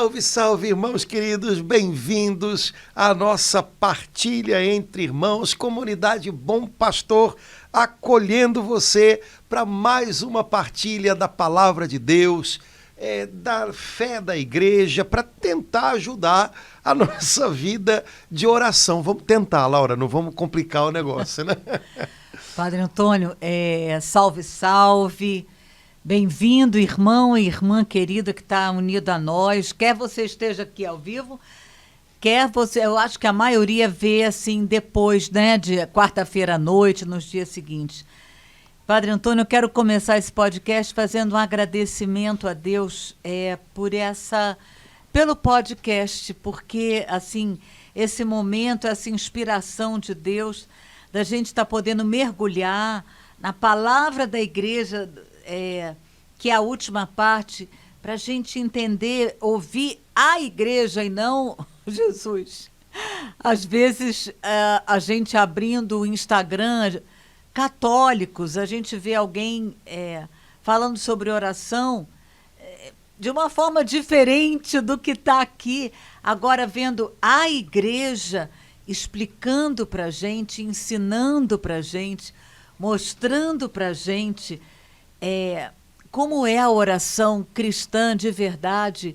Salve, salve, irmãos queridos, bem-vindos à nossa partilha entre irmãos, comunidade Bom Pastor, acolhendo você para mais uma partilha da Palavra de Deus, da fé da igreja, para tentar ajudar a nossa vida de oração. Vamos tentar, Laura, não vamos complicar o negócio, né? Padre Antônio, salve, salve. Bem-vindo, irmão e irmã querida que está unido a nós. Quer você esteja aqui ao vivo, quer você... Eu acho que a maioria vê assim depois, né, de quarta-feira à noite, nos dias seguintes. Padre Antônio, eu quero começar esse podcast fazendo um agradecimento a Deus pelo podcast, porque assim, esse momento, essa inspiração de Deus, da gente estar podendo mergulhar na palavra da igreja, que é a última parte, para a gente entender, ouvir a igreja e não Jesus. Às vezes, a gente abrindo o Instagram, católicos, a gente vê alguém falando sobre oração de uma forma diferente do que está aqui. Agora, vendo a igreja explicando para a gente, ensinando para a gente, mostrando para a gente como é a oração cristã de verdade.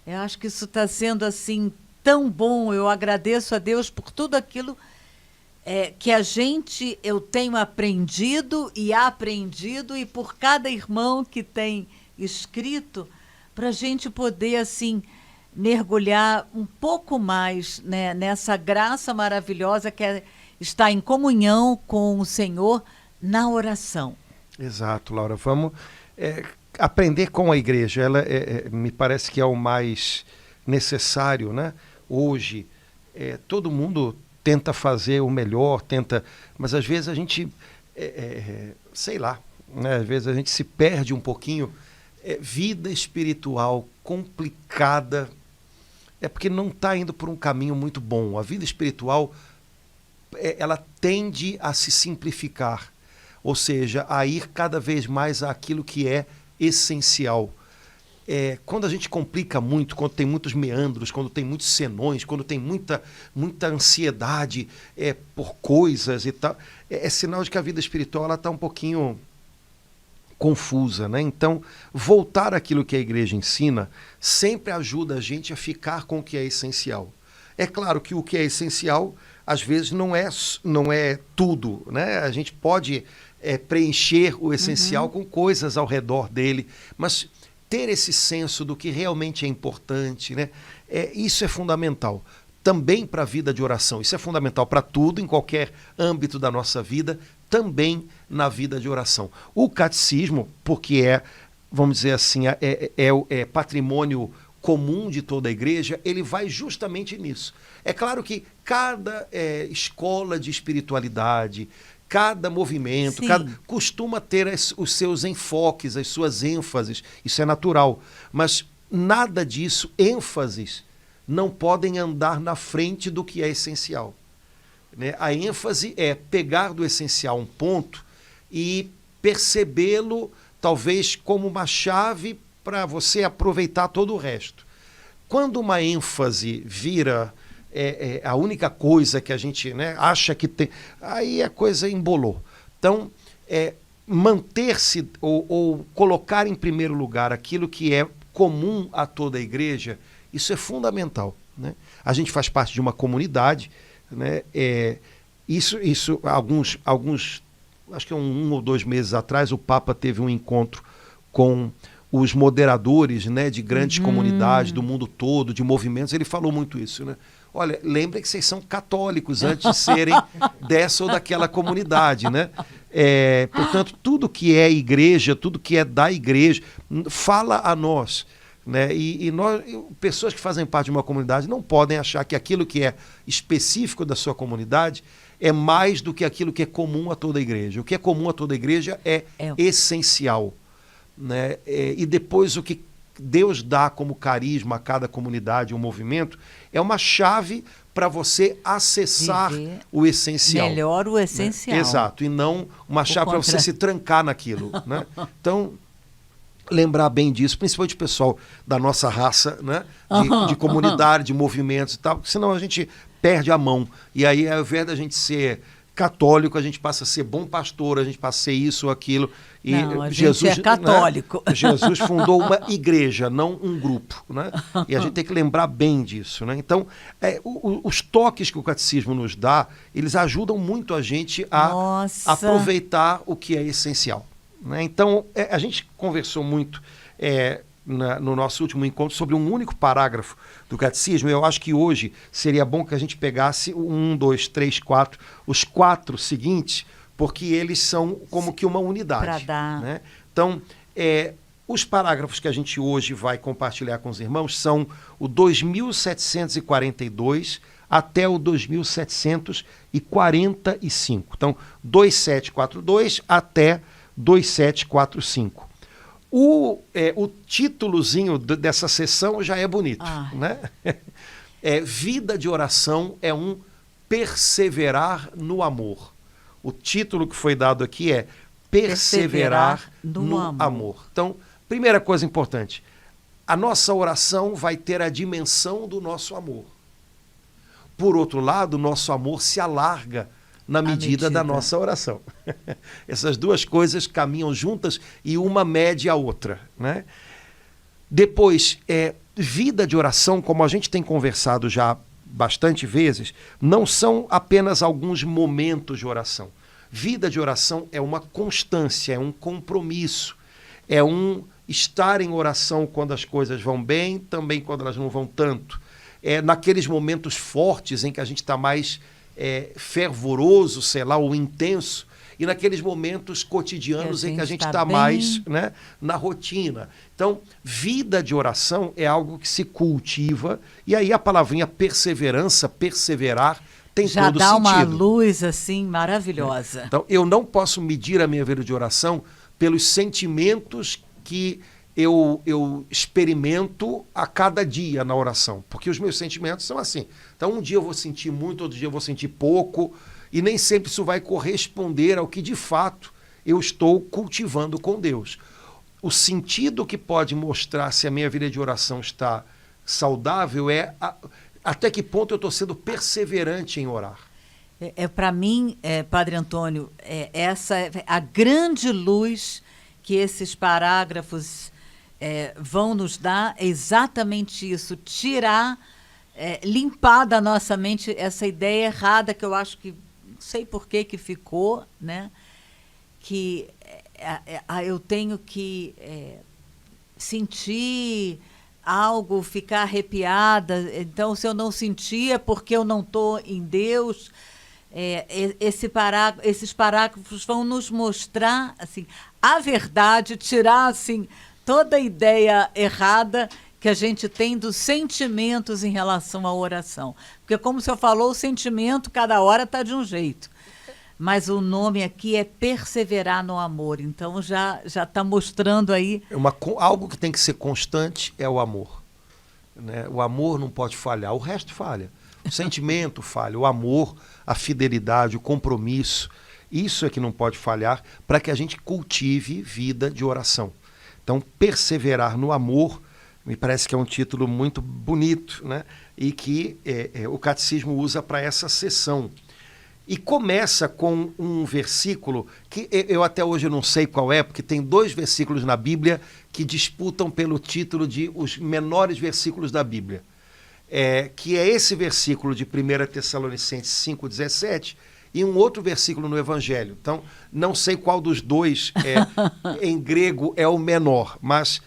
Eu acho que isso está sendo assim tão bom. Eu agradeço a Deus por tudo aquilo que eu tenho aprendido e por cada irmão que tem escrito, para a gente poder assim mergulhar um pouco mais, né, nessa graça maravilhosa que é estar em comunhão com o Senhor na oração. Exato, Laura. Vamos aprender com a igreja. Ela me parece que é o mais necessário, né? Hoje, todo mundo tenta fazer o melhor, mas às vezes a gente, sei lá, né? Às vezes a gente se perde um pouquinho. Vida espiritual complicada, porque não está indo por um caminho muito bom. A vida espiritual, ela tende a se simplificar. Ou seja, a ir cada vez mais àquilo que é essencial. Quando a gente complica muito, quando tem muitos meandros, quando tem muitos senões, quando tem muita ansiedade por coisas e tal, é sinal de que a vida espiritual está um pouquinho confusa, né? Então, voltar àquilo que a igreja ensina sempre ajuda a gente a ficar com o que é essencial. É claro que o que é essencial, às vezes, não é tudo, né? A gente pode preencher o essencial com coisas ao redor dele, mas ter esse senso do que realmente é importante, né? Isso é fundamental. Também para a vida de oração. Isso é fundamental para tudo, em qualquer âmbito da nossa vida, também na vida de oração. O catecismo, porque vamos dizer assim, é patrimônio comum de toda a igreja, ele vai justamente nisso. É claro que cada escola de espiritualidade, cada movimento, costuma ter os seus enfoques, as suas ênfases, isso é natural. Mas nada disso, ênfases, não podem andar na frente do que é essencial. Né? A ênfase é pegar do essencial um ponto e percebê-lo, talvez, como uma chave para você aproveitar todo o resto. Quando uma ênfase vira a única coisa que a gente, né, acha que tem, aí a coisa embolou. Então, manter-se ou colocar em primeiro lugar aquilo que é comum a toda a igreja, isso é fundamental. Né? A gente faz parte de uma comunidade, né? Isso alguns, acho que um ou 2 meses atrás, o Papa teve um encontro com os moderadores, né, de grandes comunidades do mundo todo, de movimentos. Ele falou muito isso, né? Olha, lembrem que vocês são católicos antes de serem dessa ou daquela comunidade, né? Portanto, tudo que é igreja, tudo que é da igreja, fala a nós. Né? E nós, pessoas que fazem parte de uma comunidade não podem achar que aquilo que é específico da sua comunidade é mais do que aquilo que é comum a toda a igreja. O que é comum a toda a igreja é essencial. Né? E depois o que Deus dá como carisma a cada comunidade, um movimento, é uma chave para você acessar o essencial. Melhor o essencial. Né? Exato, e não uma chave para você se trancar naquilo. Né? Então, lembrar bem disso, principalmente o pessoal da nossa raça, né? De comunidade, de movimentos e tal, senão a gente perde a mão. E aí, ao invés da gente ser católico, a gente passa a ser bom pastor, a gente passa a ser isso ou aquilo. E não, a Jesus, gente é católico. Né? Jesus fundou uma igreja, não um grupo. Né? E a gente tem que lembrar bem disso. Né? Então, os toques que o catecismo nos dá, eles ajudam muito a gente a aproveitar o que é essencial. Né? Então, a gente conversou muito no nosso último encontro sobre um único parágrafo do catecismo. Eu acho que hoje seria bom que a gente pegasse 1, 2, 3, 4, os 4 seguintes, porque eles são como que uma unidade. Para dar. Né? Então, os parágrafos que a gente hoje vai compartilhar com os irmãos são o 2742 até o 2745. Então, 2742 até 2745. O títulozinho dessa sessão já é bonito. Né? Vida de oração é um perseverar no amor. O título que foi dado aqui é Perseverar no amor. Então, primeira coisa importante, a nossa oração vai ter a dimensão do nosso amor. Por outro lado, o nosso amor se alarga na medida da nossa oração. Essas duas coisas caminham juntas e uma mede a outra. Né? Depois, vida de oração, como a gente tem conversado já bastante vezes, não são apenas alguns momentos de oração. Vida de oração é uma constância, é um compromisso, é um estar em oração quando as coisas vão bem, também quando elas não vão tanto. É naqueles momentos fortes em que a gente está mais fervoroso, sei lá, ou intenso, e naqueles momentos cotidianos em que a gente está mais, né, na rotina. Então, vida de oração é algo que se cultiva, e aí a palavrinha perseverança, perseverar, tem já todo dá sentido. uma luz assim maravilhosa. Então, eu não posso medir a minha vida de oração pelos sentimentos que eu experimento a cada dia na oração, porque os meus sentimentos são assim. Então, um dia eu vou sentir muito, outro dia eu vou sentir pouco, e nem sempre isso vai corresponder ao que, de fato, eu estou cultivando com Deus. O sentido que pode mostrar se a minha vida de oração está saudável até que ponto eu estou sendo perseverante em orar. Para mim, Padre Antônio, essa é a grande luz que esses parágrafos vão nos dar, é exatamente isso, tirar, limpar da nossa mente essa ideia errada que eu acho que, não sei por que ficou, né? Que eu tenho que sentir algo, ficar arrepiada, então se eu não sentir é porque eu não estou em Deus. Esses parágrafos vão nos mostrar assim, a verdade, tirar assim, toda a ideia errada que a gente tem dos sentimentos em relação à oração. Porque, como o senhor falou, o sentimento cada hora está de um jeito. Mas o nome aqui é perseverar no amor. Então, já está mostrando aí... Algo que tem que ser constante é o amor. Né? O amor não pode falhar, o resto falha. O sentimento falha, o amor, a fidelidade, o compromisso. Isso é que não pode falhar para que a gente cultive vida de oração. Então, perseverar no amor, me parece que é um título muito bonito, né? E que o catecismo usa para essa sessão. E começa com um versículo que eu até hoje não sei qual é, porque tem 2 versículos na Bíblia que disputam pelo título de os menores versículos da Bíblia. Que é esse versículo de 1 Tessalonicenses 5,17 e um outro versículo no Evangelho. Então, não sei qual dos dois em grego é o menor, mas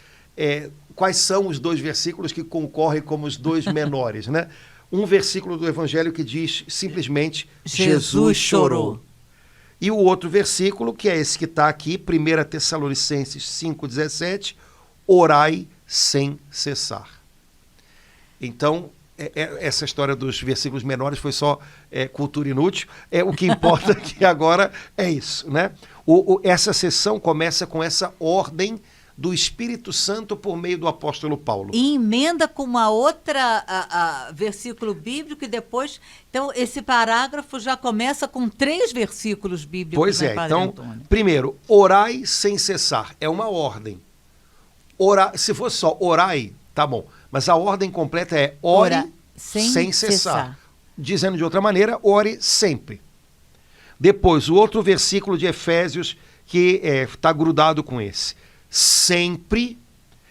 quais são os 2 versículos que concorrem como os 2 menores, né? Um versículo do Evangelho que diz simplesmente Jesus chorou. E o outro versículo, que é esse que está aqui, 1 Tessalonicenses 5,17, orai sem cessar. Então, essa história dos versículos menores foi só cultura inútil. O que importa aqui agora é isso, né? Essa sessão começa com essa ordem do Espírito Santo por meio do apóstolo Paulo. E emenda com uma outra versículo bíblico e depois... Então, esse parágrafo já começa com 3 versículos bíblicos. Pois então, primeiro, orai sem cessar. É uma ordem. Se fosse só orai, tá bom. Mas a ordem completa é ore sem cessar. Dizendo de outra maneira, ore sempre. Depois, o outro versículo de Efésios que está grudado com esse. Sempre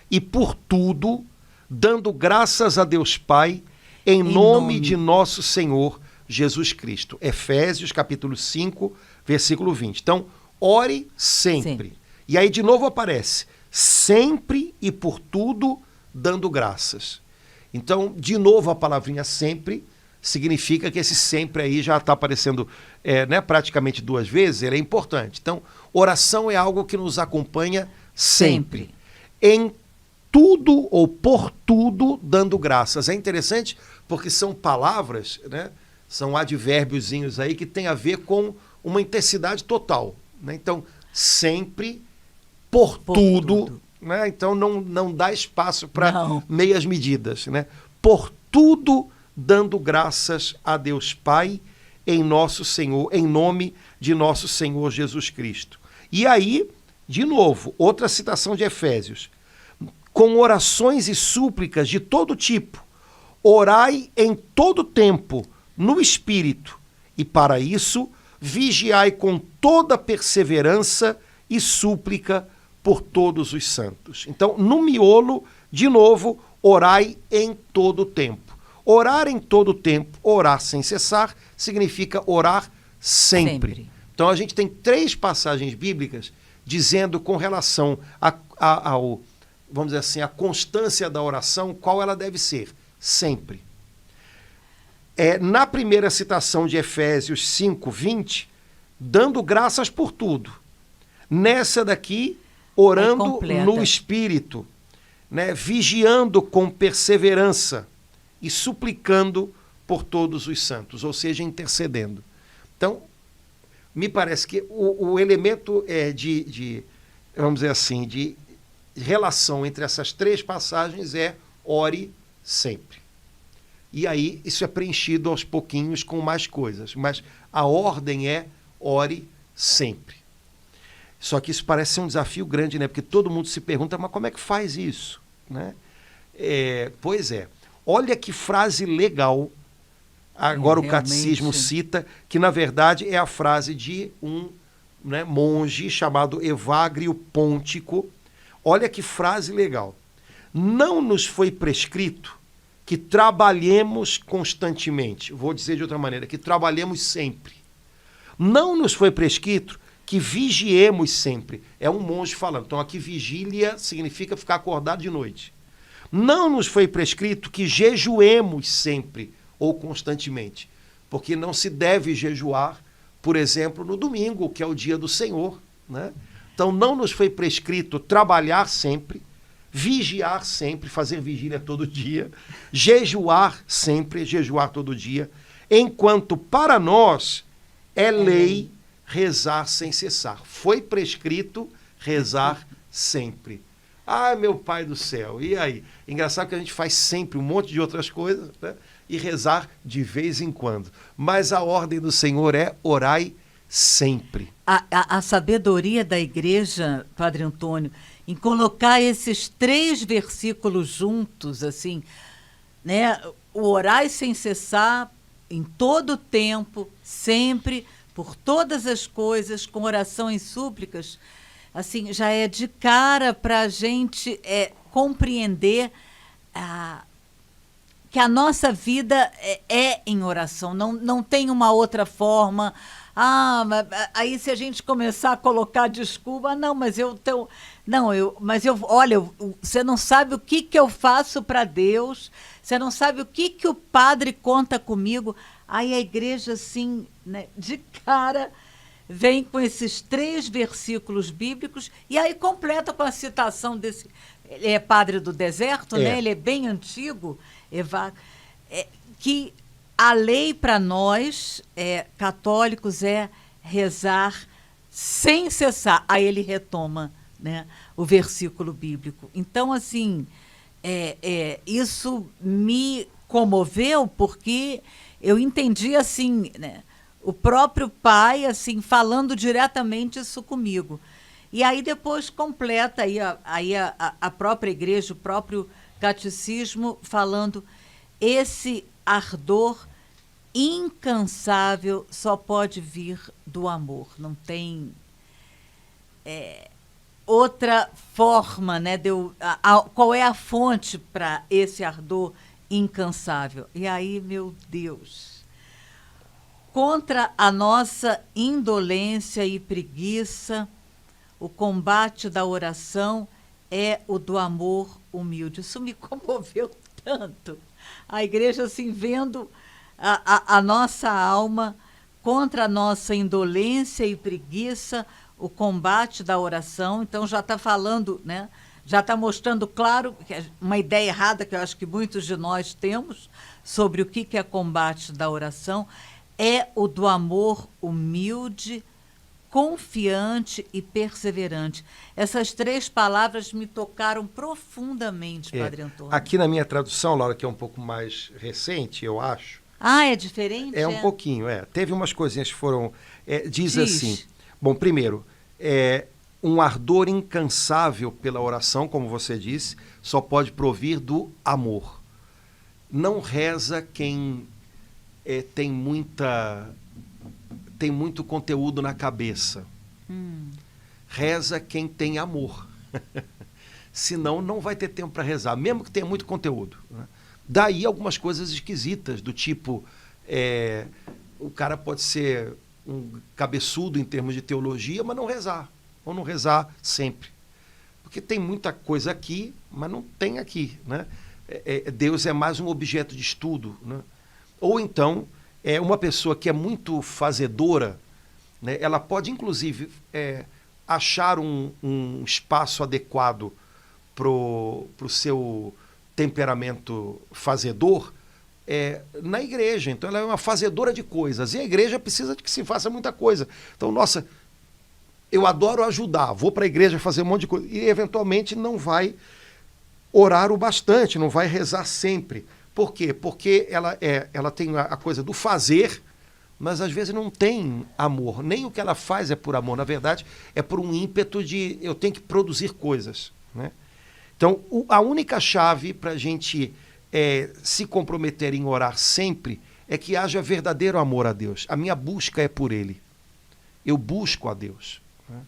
e por tudo, dando graças a Deus Pai, em nome de nosso Senhor Jesus Cristo. Efésios capítulo 5, versículo 20. Então, ore sempre. E aí de novo aparece, sempre e por tudo, dando graças. Então, de novo a palavrinha sempre significa que esse sempre aí já está aparecendo praticamente 2 vezes, ele é importante. Então, oração é algo que nos acompanha sempre. Em tudo ou por tudo dando graças. É interessante porque são palavras, né? São advérbiozinhos aí que tem a ver com uma intensidade total. Né? Então, sempre, por tudo. Né? Então, não dá espaço para meias medidas. Né? Por tudo dando graças a Deus Pai em nosso Senhor, em nome de nosso Senhor Jesus Cristo. E aí, de novo, outra citação de Efésios. Com orações e súplicas de todo tipo, orai em todo tempo, no Espírito, e para isso, vigiai com toda perseverança e súplica por todos os santos. Então, no miolo, de novo, orai em todo tempo. Orar em todo tempo, orar sem cessar, significa orar sempre. Então, a gente tem 3 passagens bíblicas dizendo com relação ao vamos dizer assim, a constância da oração, qual ela deve ser? Sempre. Na primeira citação de Efésios 5, 20, dando graças por tudo. Nessa daqui, orando no Espírito, né? Vigiando com perseverança e suplicando por todos os santos, ou seja, intercedendo. Então, me parece que o elemento vamos dizer assim, de relação entre essas 3 passagens é ore sempre. E aí isso é preenchido aos pouquinhos com mais coisas, mas a ordem é ore sempre. Só que isso parece ser um desafio grande, né? Porque todo mundo se pergunta, mas como é que faz isso? Né? Pois é. Olha que frase legal. Agora o catecismo cita, que na verdade é a frase de um monge chamado Evagrio Pontico. Olha que frase legal. Não nos foi prescrito que trabalhemos constantemente. Vou dizer de outra maneira, que trabalhemos sempre. Não nos foi prescrito que vigiemos sempre. É um monge falando. Então aqui vigília significa ficar acordado de noite. Não nos foi prescrito que jejuemos sempre ou constantemente. Porque não se deve jejuar, por exemplo, no domingo, que é o dia do Senhor, né? Então, não nos foi prescrito trabalhar sempre, vigiar sempre, fazer vigília todo dia, jejuar sempre, jejuar todo dia, enquanto para nós é lei rezar sem cessar. Foi prescrito rezar sempre. Ah, meu Pai do céu, e aí? Engraçado que a gente faz sempre um monte de outras coisas, né? E rezar de vez em quando. Mas a ordem do Senhor é orai sempre. A sabedoria da igreja, Padre Antônio, em colocar esses 3 versículos juntos, assim, né? O orai sem cessar, em todo o tempo, sempre, por todas as coisas, com oração e súplicas, assim, já é de cara para a gente compreender que a nossa vida é em oração, não tem uma outra forma. Mas aí se a gente começar a colocar desculpa, olha, você não sabe o que eu faço para Deus, você não sabe o que o padre conta comigo. Aí a igreja, assim, né, de cara, vem com esses 3 versículos bíblicos e aí completa com a citação desse... Ele é padre do deserto, né? Ele é bem antigo, que a lei para nós, católicos, é rezar sem cessar. Aí ele retoma, né, o versículo bíblico. Então, assim, isso me comoveu porque eu entendi, assim, né, o próprio pai, assim, falando diretamente isso comigo. E aí depois completa a própria igreja, o próprio catecismo, falando esse ardor incansável só pode vir do amor. Não tem outra forma, né? Qual é a fonte para esse ardor incansável? E aí, meu Deus, contra a nossa indolência e preguiça, o combate da oração é o do amor humilde. Isso me comoveu tanto. A igreja, assim, vendo a nossa alma contra a nossa indolência e preguiça, o combate da oração. Então, já está falando, né? Já está mostrando, claro, que uma ideia errada que eu acho que muitos de nós temos sobre o que é combate da oração, é o do amor humilde, confiante e perseverante. Essas 3 palavras me tocaram profundamente, Padre Antônio. Aqui na minha tradução, Laura, que é um pouco mais recente, eu acho. Ah, é diferente? É um pouquinho, Teve umas coisinhas que foram... Diz assim... Bom, primeiro, um ardor incansável pela oração, como você disse, só pode provir do amor. Não reza quem tem muito conteúdo na cabeça. Reza quem tem amor. Senão não vai ter tempo para rezar, mesmo que tenha muito conteúdo, né? Daí algumas coisas esquisitas, do tipo, o cara pode ser um cabeçudo em termos de teologia, mas não rezar, ou não rezar sempre. Porque tem muita coisa aqui, mas não tem aqui, né? Deus é mais um objeto de estudo, né? Ou então, uma pessoa que é muito fazedora, né, ela pode, inclusive, achar um espaço adequado pro seu temperamento fazedor na igreja. Então, ela é uma fazedora de coisas. E a igreja precisa de que se faça muita coisa. Então, nossa, eu adoro ajudar, vou para a igreja fazer um monte de coisa. E, eventualmente, não vai orar o bastante, não vai rezar sempre. Por quê? Porque ela tem a coisa do fazer, mas às vezes não tem amor. Nem o que ela faz é por amor. Na verdade, é por um ímpeto de eu tenho que produzir coisas, né? Então, a única chave para a gente se comprometer em orar sempre é que haja verdadeiro amor a Deus. A minha busca é por Ele. Eu busco a Deus, né?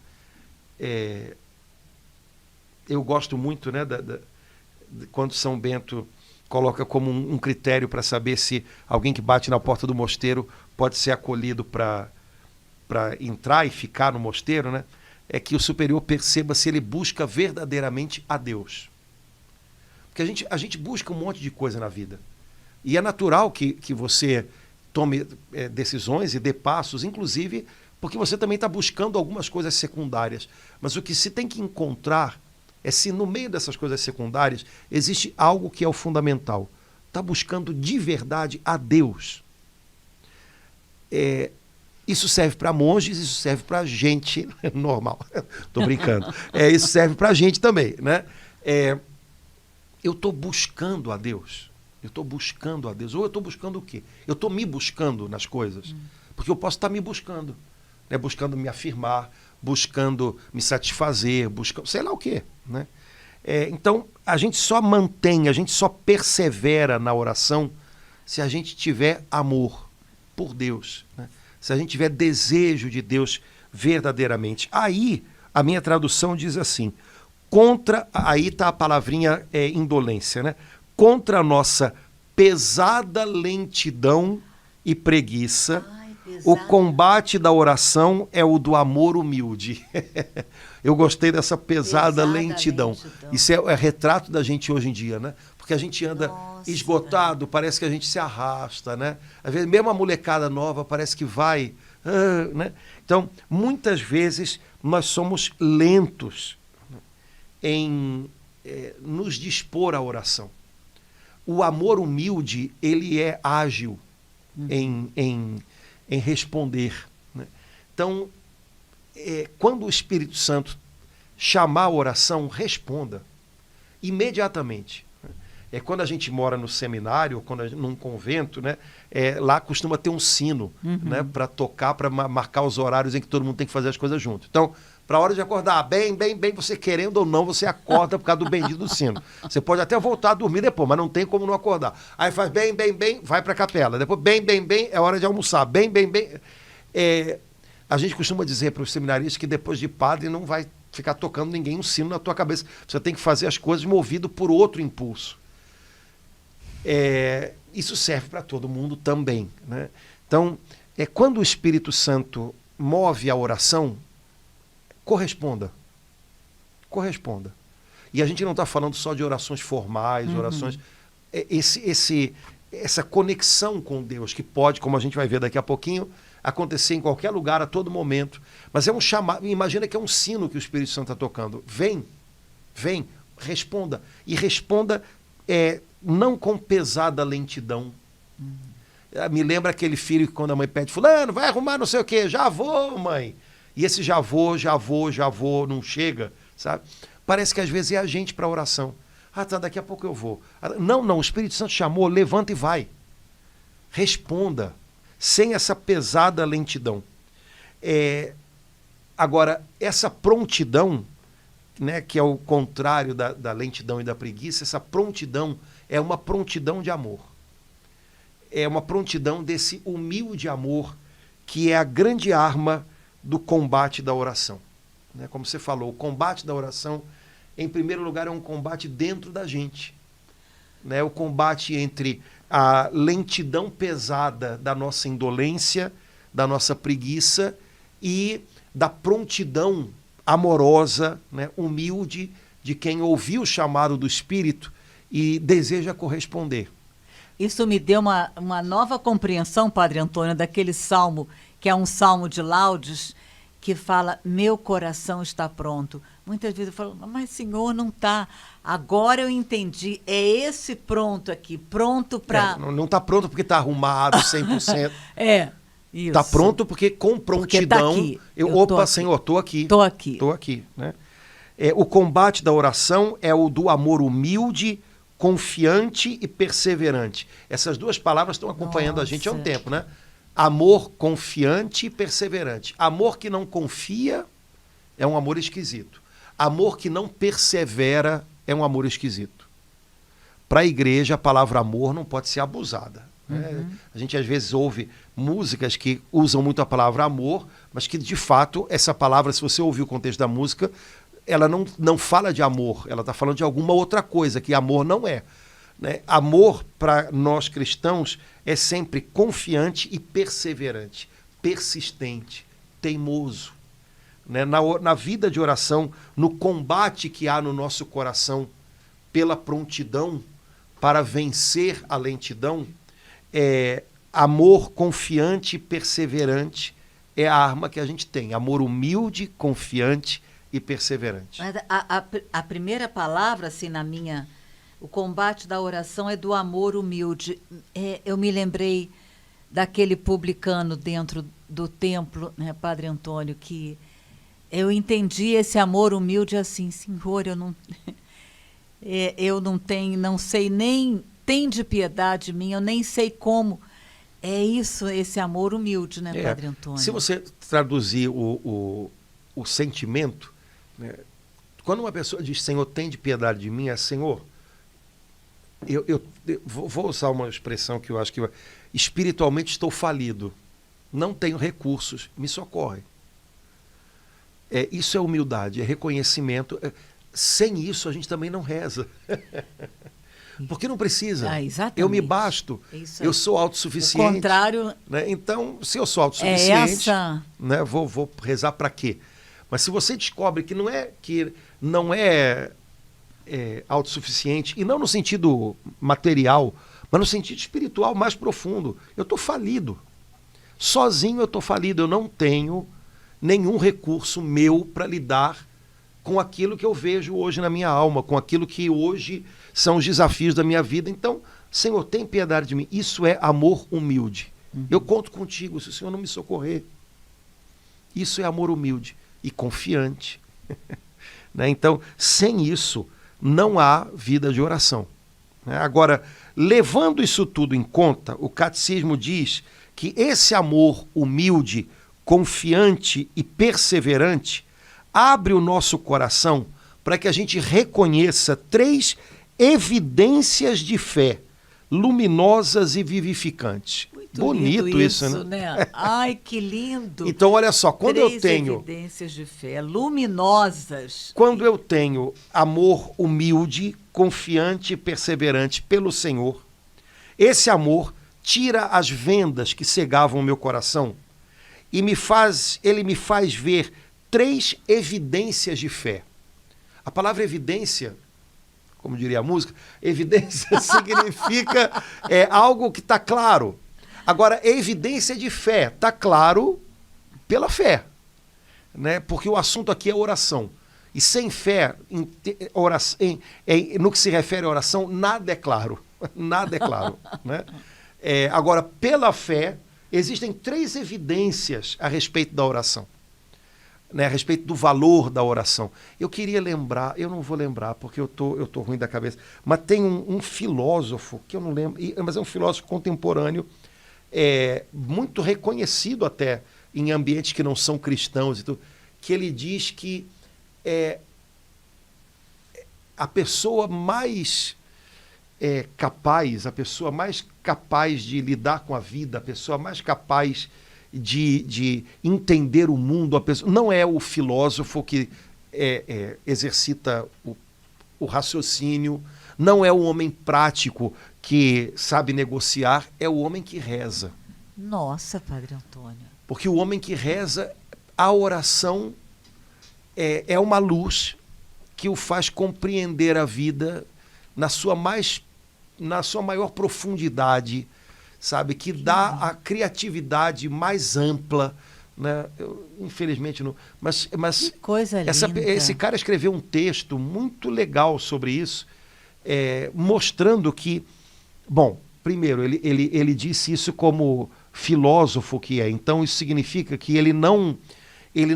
Eu gosto muito, né, quando São Bento coloca como um critério para saber se alguém que bate na porta do mosteiro pode ser acolhido para entrar e ficar no mosteiro, né? É que o superior perceba se ele busca verdadeiramente a Deus. Porque a gente busca um monte de coisa na vida. E é natural que você tome decisões e dê passos, inclusive porque você também está buscando algumas coisas secundárias. Mas o que se tem que encontrar é se no meio dessas coisas secundárias existe algo que é o fundamental. Está buscando de verdade a Deus. Isso serve para monges, isso serve para gente normal. Estou brincando. Isso serve para a gente também, né? Eu estou buscando a Deus. Eu estou buscando a Deus. Ou eu estou buscando o quê? Eu estou me buscando nas coisas. Porque eu posso estar me buscando, né? Buscando me afirmar, buscando me satisfazer, buscando sei lá o quê, né? Então, a gente só mantém, a gente só persevera na oração se a gente tiver amor por Deus, né? Se a gente tiver desejo de Deus verdadeiramente. Aí, a minha tradução diz assim, aí está a palavrinha indolência, né? Contra a nossa pesada lentidão e preguiça, o combate da oração é o do amor humilde. Eu gostei dessa pesada lentidão. Isso é retrato da gente hoje em dia, né? Porque a gente anda esgotado, parece que a gente se arrasta, né? Às vezes, mesmo a molecada nova parece que vai, né? Então, muitas vezes, nós somos lentos em nos dispor à oração. O amor humilde, ele é ágil em responder, né? Então, quando o Espírito Santo chamar a oração, responda imediatamente. Quando a gente mora no seminário, ou quando num convento, né, lá costuma ter um sino, né, para tocar, para marcar os horários em que todo mundo tem que fazer as coisas junto. Então, para a hora de acordar. Bem, você querendo ou não, você acorda por causa do bendito do sino. Você pode até voltar a dormir depois, mas não tem como não acordar. Aí faz bem, vai para a capela. Depois, bem, é hora de almoçar. Bem. A gente costuma dizer para os seminaristas que depois de padre não vai ficar tocando ninguém um sino na tua cabeça. Você tem que fazer as coisas movido por outro impulso. Isso serve para todo mundo também, né? Então, quando o Espírito Santo move a oração, corresponda. E a gente não está falando só de orações formais, orações... Essa conexão com Deus, que pode, como a gente vai ver daqui a pouquinho, acontecer em qualquer lugar, a todo momento. Mas é um chamado, imagina que é um sino que o Espírito Santo está tocando. Vem, responda. E responda não com pesada lentidão. Me lembra aquele filho que quando a mãe pede, fulano, vai arrumar não sei o quê, já vou, mãe. E esse já vou, não chega, sabe? Parece que às vezes é a gente para a oração. Tá, daqui a pouco eu vou. Não, o Espírito Santo chamou, levanta e vai. Responda, sem essa pesada lentidão. Agora, essa prontidão, né, que é o contrário da lentidão e da preguiça, essa prontidão é uma prontidão de amor. É uma prontidão desse humilde amor que é a grande arma do combate da oração. Né? Como você falou, o combate da oração, em primeiro lugar, é um combate dentro da gente. Né? O combate entre a lentidão pesada da nossa indolência, da nossa preguiça e da prontidão amorosa, né, humilde, de quem ouviu o chamado do Espírito e deseja corresponder. Isso me deu uma nova compreensão, Padre Antônio, daquele salmo, que é um salmo de laudes, que fala, meu coração está pronto. Muitas vezes eu falo, mas Senhor, não está. Agora eu entendi, é esse pronto aqui, pronto para... Não está pronto porque está arrumado 100%. Isso. Está pronto porque com prontidão... Porque opa, Senhor, estou aqui. Estou aqui. Né? O combate da oração é o do amor humilde, confiante e perseverante. Essas duas palavras estão acompanhando a gente há um tempo, né? Amor confiante e perseverante. Amor que não confia é um amor esquisito. Amor que não persevera é um amor esquisito. Para a igreja, a palavra amor não pode ser abusada. Né? A gente às vezes ouve músicas que usam muito a palavra amor, mas que de fato essa palavra, se você ouvir o contexto da música, ela não fala de amor, ela está falando de alguma outra coisa, que amor não é. Né? Amor, para nós cristãos, é sempre confiante e perseverante, persistente, teimoso. Né? Na vida de oração, no combate que há no nosso coração pela prontidão para vencer a lentidão, amor confiante e perseverante é a arma que a gente tem. Amor humilde, confiante e perseverante. Mas a primeira palavra, assim, o combate da oração é do amor humilde. Eu me lembrei daquele publicano dentro do templo, né, Padre Antônio, que eu entendi esse amor humilde assim, Senhor, eu não sei nem, tem de piedade de mim, eu nem sei como. É isso, esse amor humilde, né, Padre Antônio? Se você traduzir o sentimento, né, quando uma pessoa diz, Senhor, tem de piedade de mim, é Senhor, eu vou usar uma expressão que eu acho que espiritualmente estou falido, não tenho recursos, me socorre. Isso é humildade, é reconhecimento. Sem isso a gente também não reza. Porque não precisa. Eu me basto, eu sou autossuficiente. O contrário. Né? Então, se eu sou autossuficiente, né, vou rezar para quê? Mas se você descobre que não é autossuficiente, e não no sentido material, mas no sentido espiritual mais profundo, eu estou falido. Sozinho eu estou falido, eu não tenho nenhum recurso meu para lidar com aquilo que eu vejo hoje na minha alma, com aquilo que hoje são os desafios da minha vida. Então, Senhor, tem piedade de mim. Isso é amor humilde. Eu conto contigo, se o Senhor não me socorrer. Isso é amor humilde e confiante. Né? Então, sem isso, não há vida de oração. Né? Agora, levando isso tudo em conta, o catecismo diz que esse amor humilde, confiante e perseverante abre o nosso coração para que a gente reconheça 3 evidências de fé luminosas e vivificantes. Muito Bonito lindo isso, né? Ai, que lindo. Então, olha só, quando eu 3 tenho... evidências de fé luminosas. Quando eu tenho amor humilde, confiante e perseverante pelo Senhor, esse amor tira as vendas que cegavam o meu coração e ele me faz ver 3 evidências de fé. A palavra evidência, como diria a música, evidência significa algo que está claro. Agora, evidência de fé, está claro pela fé, né? Porque o assunto aqui é oração. E sem fé, no que se refere à oração, nada é claro. Nada é claro. Né? Agora, pela fé, existem 3 evidências a respeito da oração. Né, a respeito do valor da oração. Eu queria lembrar, eu não vou lembrar, porque eu tô ruim da cabeça, mas tem um filósofo, que eu não lembro, mas é um filósofo contemporâneo, muito reconhecido até em ambientes que não são cristãos, e tudo, que ele diz que a pessoa mais capaz, a pessoa mais capaz de lidar com a vida, a pessoa mais capaz de entender o mundo, a pessoa, não é o filósofo que exercita o raciocínio, não é o homem prático que sabe negociar, é o homem que reza. Nossa, Padre Antônio. Porque o homem que reza, a oração é uma luz que o faz compreender a vida na sua maior profundidade, sabe, que dá a criatividade mais ampla, né? Infelizmente não, mas que coisa linda. Esse cara escreveu um texto muito legal sobre isso, mostrando que, bom, primeiro ele disse isso como filósofo que é, então isso significa que ele não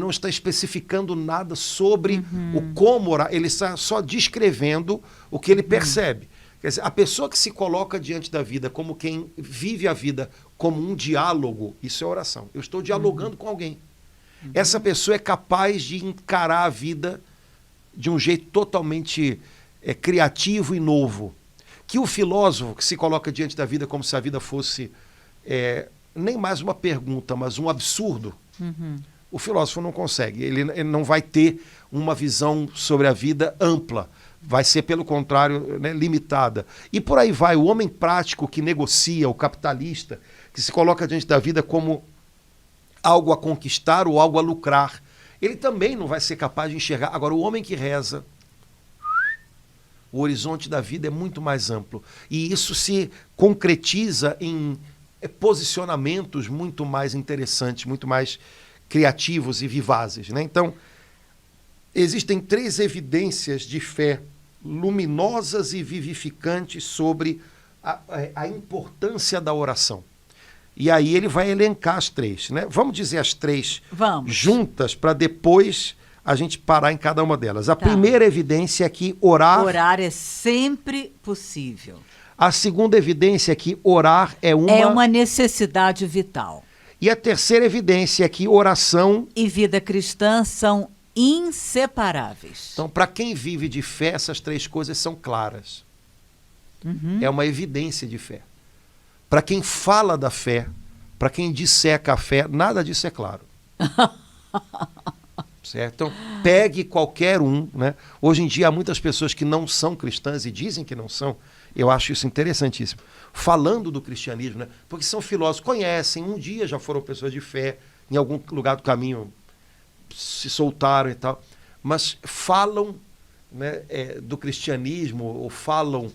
está especificando nada sobre o como orar, ele está só descrevendo o que ele percebe. Quer dizer, a pessoa que se coloca diante da vida como quem vive a vida como um diálogo, isso é oração. Eu estou dialogando com alguém. Essa pessoa é capaz de encarar a vida de um jeito totalmente criativo e novo. Que o filósofo que se coloca diante da vida como se a vida fosse nem mais uma pergunta, mas um absurdo, o filósofo não consegue. Ele não vai ter uma visão sobre a vida ampla. Vai ser, pelo contrário, né, limitada. E por aí vai, o homem prático que negocia, o capitalista, que se coloca diante da vida como algo a conquistar ou algo a lucrar, ele também não vai ser capaz de enxergar. Agora, o homem que reza, o horizonte da vida é muito mais amplo. E isso se concretiza em posicionamentos muito mais interessantes, muito mais criativos e vivazes. Né? Então, existem 3 evidências de fé luminosas e vivificantes sobre a importância da oração. E aí ele vai elencar as 3. Né? Vamos dizer as 3 juntas para depois a gente parar em cada uma delas. A primeira evidência é que orar é sempre possível. A segunda evidência é que orar é uma necessidade vital. E a terceira evidência é que oração e vida cristã são inseparáveis. Então, para quem vive de fé, essas 3 coisas são claras. É uma evidência de fé. Para quem fala da fé, para quem disseca a fé, nada disso é claro. Certo? Então, pegue qualquer um. Né? Hoje em dia, há muitas pessoas que não são cristãs e dizem que não são. Eu acho isso interessantíssimo. Falando do cristianismo, né? Porque são filósofos, conhecem, um dia já foram pessoas de fé, em algum lugar do caminho se soltaram e tal, mas falam, né, do cristianismo, ou falam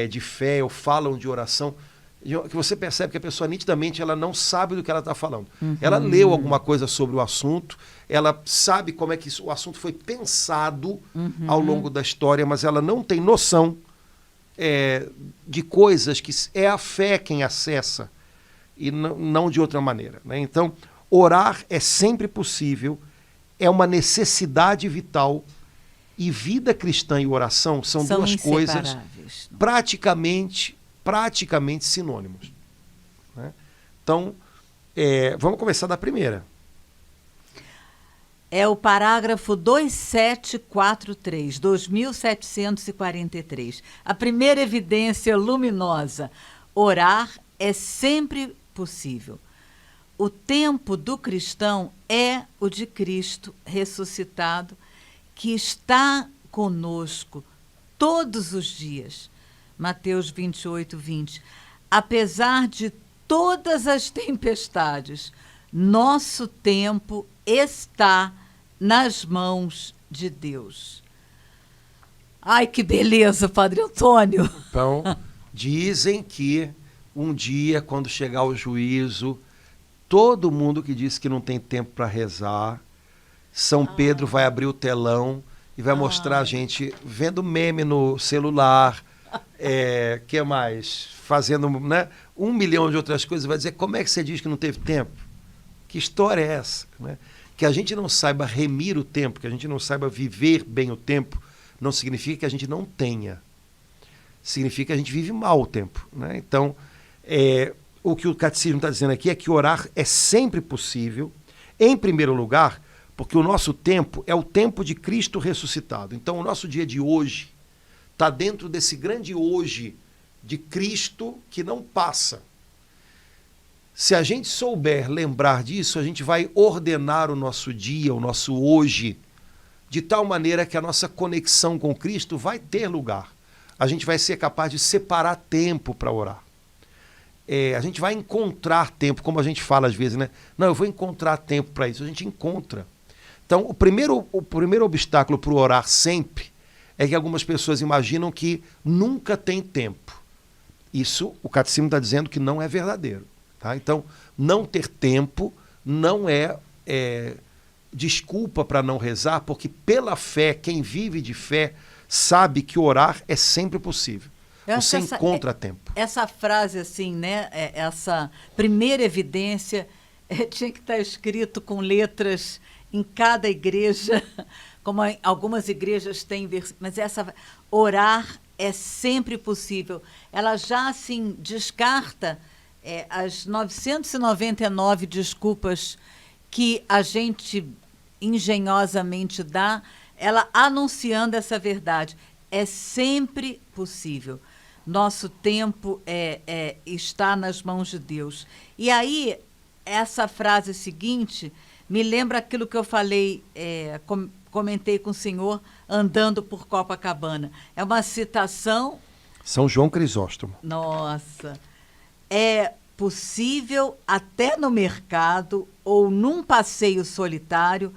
de fé, ou falam de oração, que você percebe que a pessoa nitidamente ela não sabe do que ela está falando. Ela leu alguma coisa sobre o assunto, ela sabe como é que o assunto foi pensado ao longo da história, mas ela não tem noção de coisas que é a fé quem acessa e não de outra maneira. Né? Então, orar é sempre possível, é uma necessidade vital, e vida cristã e oração são 2 coisas praticamente sinônimos. Né? Então, vamos começar da primeira. É o parágrafo 2743, 2743. A primeira evidência luminosa: orar é sempre possível. O tempo do cristão é o de Cristo ressuscitado, que está conosco todos os dias. Mateus 28, 20. Apesar de todas as tempestades, nosso tempo está nas mãos de Deus. Ai, que beleza, Padre Antônio! Então, dizem que um dia, quando chegar o juízo, todo mundo que disse que não tem tempo para rezar, São Pedro vai abrir o telão e vai mostrar a gente vendo meme no celular, que mais? Fazendo, né, 1 milhão de outras coisas, vai dizer, como é que você diz que não teve tempo? Que história é essa? Né? Que a gente não saiba remir o tempo, que a gente não saiba viver bem o tempo, não significa que a gente não tenha. Significa que a gente vive mal o tempo. Né? Então, o que o catecismo está dizendo aqui é que orar é sempre possível, em primeiro lugar, porque o nosso tempo é o tempo de Cristo ressuscitado. Então, o nosso dia de hoje está dentro desse grande hoje de Cristo que não passa. Se a gente souber lembrar disso, a gente vai ordenar o nosso dia, o nosso hoje, de tal maneira que a nossa conexão com Cristo vai ter lugar. A gente vai ser capaz de separar tempo para orar. A gente vai encontrar tempo, como a gente fala às vezes, né? Não, eu vou encontrar tempo para isso. A gente encontra. Então, o primeiro obstáculo para o orar sempre é que algumas pessoas imaginam que nunca tem tempo. Isso, o catecismo está dizendo que não é verdadeiro. Tá? Então, não ter tempo não é desculpa para não rezar, porque pela fé, quem vive de fé, sabe que orar é sempre possível. Você encontra tempo. Essa frase, assim, né? Essa primeira evidência tinha que estar escrito com letras em cada igreja, como algumas igrejas têm, mas orar é sempre possível. Ela já, assim, descarta as 999 desculpas que a gente engenhosamente dá, ela anunciando essa verdade. É sempre possível. Nosso tempo está nas mãos de Deus. E aí, essa frase seguinte me lembra aquilo que eu falei, comentei com o senhor, andando por Copacabana. É uma citação... São João Crisóstomo. Nossa! É possível, até no mercado ou num passeio solitário,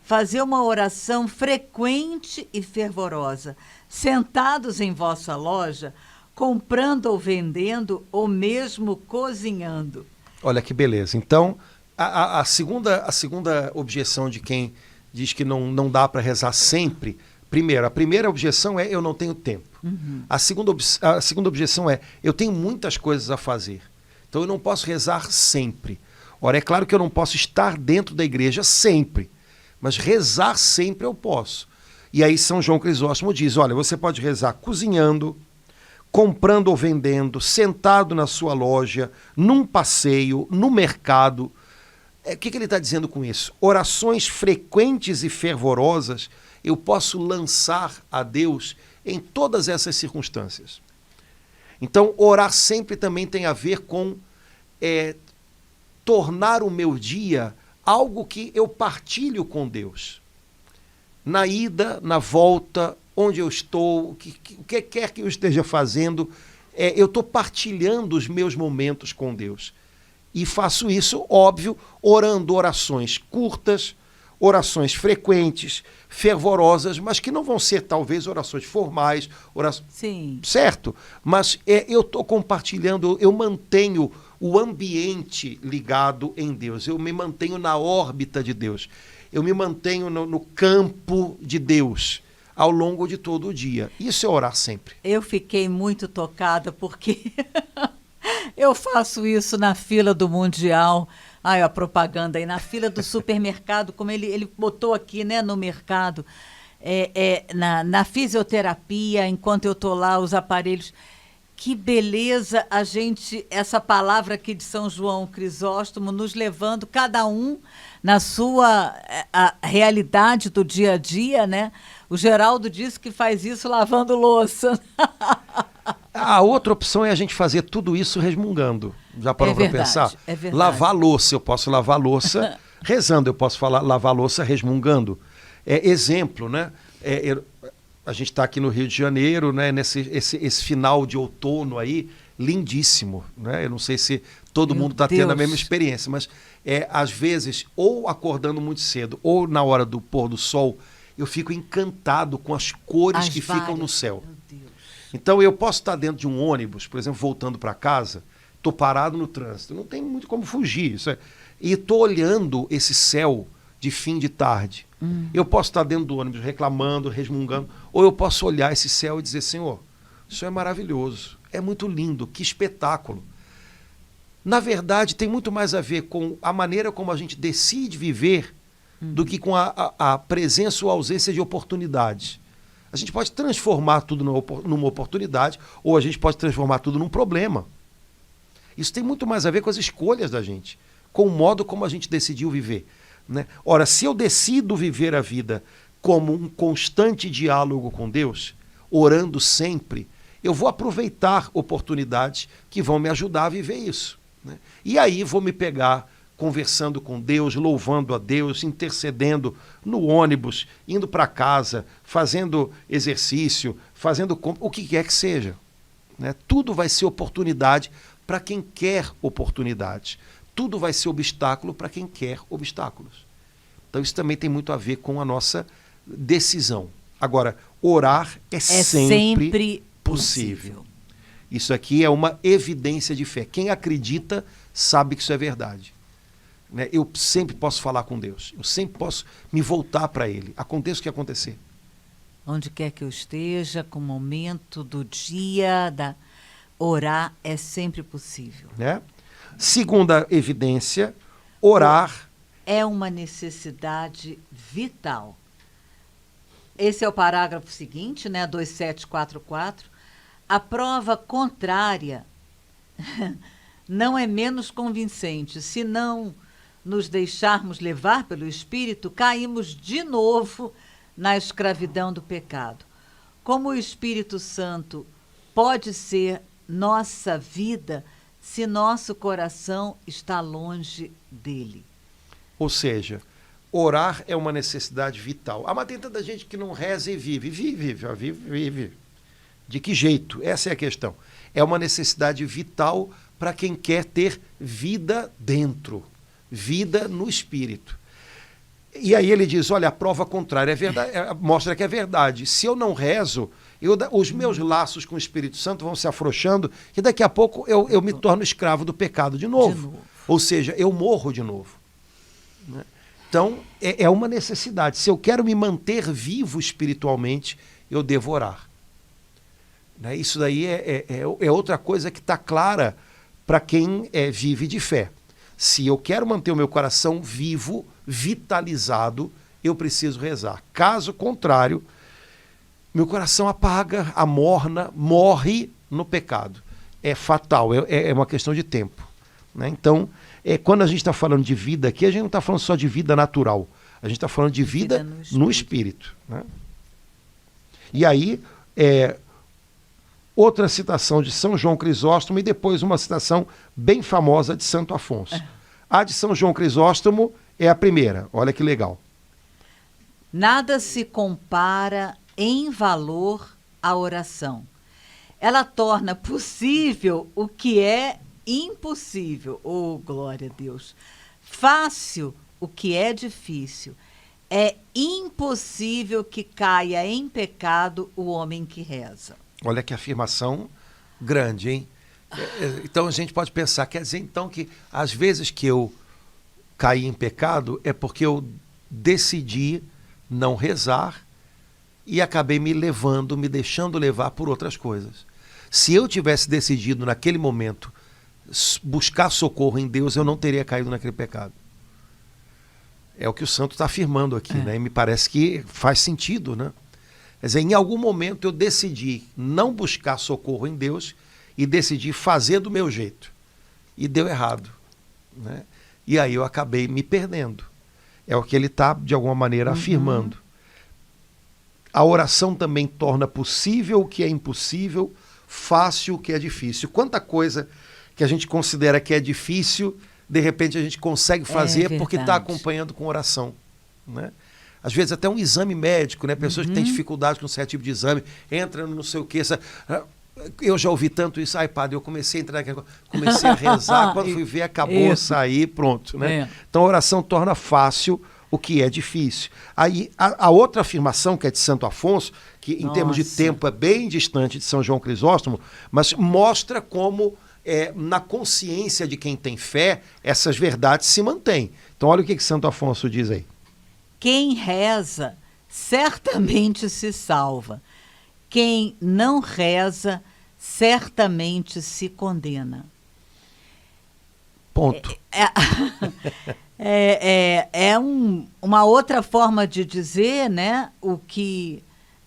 fazer uma oração frequente e fervorosa, sentados em vossa loja, comprando ou vendendo, ou mesmo cozinhando. Olha que beleza. Então, a segunda objeção de quem diz que não dá para rezar sempre, a primeira objeção é eu não tenho tempo. Uhum. A segunda objeção é eu tenho muitas coisas a fazer, então eu não posso rezar sempre. Ora, é claro que eu não posso estar dentro da igreja sempre, mas rezar sempre eu posso. E aí São João Crisóstomo diz, olha, você pode rezar cozinhando, comprando ou vendendo, sentado na sua loja, num passeio, no mercado. O que ele está dizendo com isso? Orações frequentes e fervorosas eu posso lançar a Deus em todas essas circunstâncias. Então, orar sempre também tem a ver com tornar o meu dia algo que eu partilho com Deus. Na ida, na volta, onde eu estou, o que quer que eu esteja fazendo, eu estou partilhando os meus momentos com Deus. E faço isso, óbvio, orando orações curtas, orações frequentes, fervorosas, mas que não vão ser, talvez, orações formais, Sim. Certo? Mas eu estou compartilhando, eu mantenho o ambiente ligado em Deus, eu me mantenho na órbita de Deus, eu me mantenho no campo de Deus ao longo de todo o dia. Isso é orar sempre. Eu fiquei muito tocada porque eu faço isso na fila do Mundial. Ai, a propaganda aí, na fila do supermercado, como ele botou aqui, né, no mercado, na fisioterapia, enquanto eu estou lá, os aparelhos. Que beleza essa palavra aqui de São João Crisóstomo, nos levando cada um na sua a realidade do dia a dia, né? O Geraldo disse que faz isso lavando louça. A outra opção é a gente fazer tudo isso resmungando. Já parou para pensar? É verdade. Lavar louça, eu posso lavar louça rezando, eu posso lavar louça resmungando. Exemplo, né? A gente está aqui no Rio de Janeiro, né? Esse final de outono aí, lindíssimo, né? Eu não sei se todo mundo está tendo a mesma experiência, mas às vezes, ou acordando muito cedo, ou na hora do pôr do sol, eu fico encantado com as cores que ficam no céu. Meu Deus. Então eu posso estar dentro de um ônibus, por exemplo, voltando para casa, estou parado no trânsito, não tem muito como fugir, e estou olhando esse céu de fim de tarde. Eu posso estar dentro do ônibus reclamando, resmungando, ou eu posso olhar esse céu e dizer, Senhor, isso é maravilhoso, é muito lindo, que espetáculo. Na verdade, tem muito mais a ver com a maneira como a gente decide viver do que com a presença ou ausência de oportunidades. A gente pode transformar tudo numa oportunidade, ou a gente pode transformar tudo num problema. Isso tem muito mais a ver com as escolhas da gente, com o modo como a gente decidiu viver, né? Ora, se eu decido viver a vida como um constante diálogo com Deus, orando sempre, eu vou aproveitar oportunidades que vão me ajudar a viver isso, né? E aí vou me pegar conversando com Deus, louvando a Deus, intercedendo no ônibus, indo para casa, fazendo exercício, fazendo o que quer que seja, né? Tudo vai ser oportunidade para quem quer oportunidades. Tudo vai ser obstáculo para quem quer obstáculos. Então isso também tem muito a ver com a nossa decisão. Agora, orar é sempre possível. Isso aqui é uma evidência de fé. Quem acredita sabe que isso é verdade, né? Eu sempre posso falar com Deus. Eu sempre posso me voltar para Ele. Aconteça o que acontecer. Onde quer que eu esteja, com o momento do dia, orar é sempre possível. Né? Segunda evidência, orar é uma necessidade vital. Esse é o parágrafo seguinte, né, 2744. A prova contrária não é menos convincente. Se não nos deixarmos levar pelo Espírito, caímos de novo na escravidão do pecado. Como o Espírito Santo pode ser nossa vida se nosso coração está longe dele? Ou seja, orar é uma necessidade vital. Mas tem tanta gente que não reza e vive. Vive. De que jeito? Essa é a questão. É uma necessidade vital para quem quer ter vida dentro, vida no Espírito. E aí ele diz, olha, a prova contrária é verdade, mostra que é verdade. Se eu não rezo, os meus laços com o Espírito Santo vão se afrouxando e daqui a pouco eu me torno escravo do pecado de novo. Ou seja, eu morro de novo, né? Então, é uma necessidade. Se eu quero me manter vivo espiritualmente, eu devo orar, né? Isso daí é outra coisa que está clara para quem vive de fé. Se eu quero manter o meu coração vivo, vitalizado, eu preciso rezar. Caso contrário, meu coração apaga, amorna, morre no pecado. É fatal, é uma questão de tempo, né? Então, quando a gente está falando de vida aqui, a gente não está falando só de vida natural. A gente está falando de vida no espírito, né? E aí, outra citação de São João Crisóstomo e depois uma citação bem famosa de Santo Afonso. A de São João Crisóstomo é a primeira. Olha que legal. Nada se compara em valor à oração. Ela torna possível o que é impossível. Oh, glória a Deus. Fácil o que é difícil. É impossível que caia em pecado o homem que reza. Olha que afirmação grande, hein? Então a gente pode pensar, quer dizer então que às vezes que eu caí em pecado é porque eu decidi não rezar e acabei me deixando levar por outras coisas. Se eu tivesse decidido naquele momento buscar socorro em Deus, eu não teria caído naquele pecado. É o que o santo está afirmando aqui, né? E me parece que faz sentido, né? Quer dizer, em algum momento eu decidi não buscar socorro em Deus e decidi fazer do meu jeito. E deu errado, né? E aí eu acabei me perdendo. É o que ele está, de alguma maneira, afirmando. A oração também torna possível o que é impossível, fácil o que é difícil. Quanta coisa que a gente considera que é difícil, de repente a gente consegue fazer porque está acompanhando com oração, né? Às vezes até um exame médico, né? Pessoas que têm dificuldade com certo tipo de exame, entram no não sei o quê. Eu já ouvi tanto isso. Ai, padre, eu comecei a entrar aqui, comecei a rezar, quando fui ver, acabou, sair, pronto, né? Então a oração torna fácil o que é difícil. Aí a outra afirmação, que é de Santo Afonso, que em termos de tempo é bem distante de São João Crisóstomo, mas mostra como na consciência de quem tem fé, essas verdades se mantêm. Então olha o que Santo Afonso diz aí. Quem reza certamente se salva. Quem não reza certamente se condena. Ponto. Uma outra forma de dizer, né, o que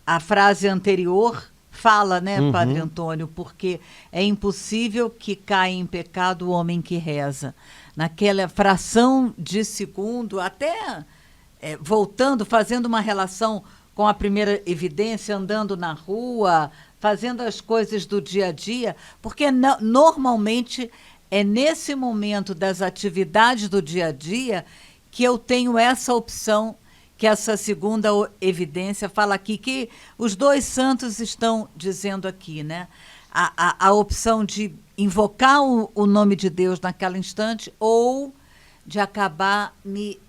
a frase anterior fala, né, Padre Antônio, porque é impossível que caia em pecado o homem que reza. Naquela fração de segundo, até voltando, fazendo uma relação com a primeira evidência, andando na rua, fazendo as coisas do dia a dia, porque normalmente é nesse momento das atividades do dia a dia que eu tenho essa opção, que essa segunda evidência fala aqui, que os dois santos estão dizendo aqui, né? A opção de invocar o nome de Deus naquele instante ou de acabar me